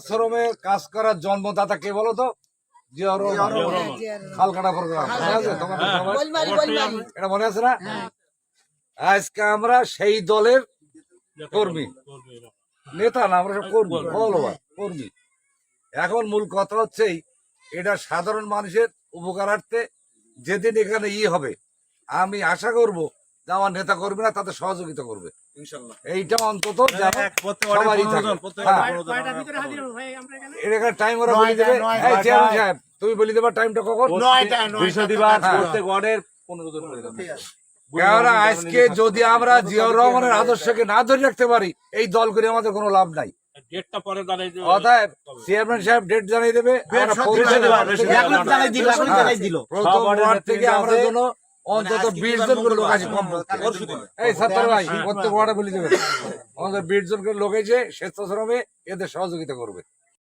শ্রমে কাজ করার জন্মদাতা কে বলো তো? জিয়াউর রহমান। খালকাটা প্রোগ্রাম মনে আছে তোমার সবার? এটা মনে আছে না? আজকে আমরা সেই দলের কর্মী, নেতা না, আমরা সব কর্মী, ফলোয়ার, কর্মী। এখন মূল কথা হচ্ছে এটা সাধারণ মানুষের উপকারার্থে যেদিন এখানে হবে, আমি আশা করব যে আমার নেতা কর্মীরা তাদের সহযোগিতা করবে এইটা অন্তত সবারই থাকে। এটা টাইম ওরা বলে দেবে, চেয়ারম্যান সাহেব তুমি বলে দেবা টাইমটা কখন? বৃহস্পতিবার প্রত্যেক ওয়ার্ডের 15 জন করে দেবে। কেননা আজকে যদি আমরা জিয়াউর রহমানের আদর্শকে না ধরে রাখতে পারি, এই দল করে আমাদের কোনো লাভ নাই। অতএব চেয়ারম্যান সাহেব ডেট জানিয়ে দেবে, প্রথম ওয়ার্ড থেকে আমরা যেন অন্তত 20 জন করে লোক আছে কমপক্ষে। এই সত্তর ভাই প্রত্যেক ওয়ার্ডে বলে দেবে অন্তত 20 জন করে লোক এসে স্বেচ্ছাশ্রমে এদের সহযোগিতা করবে।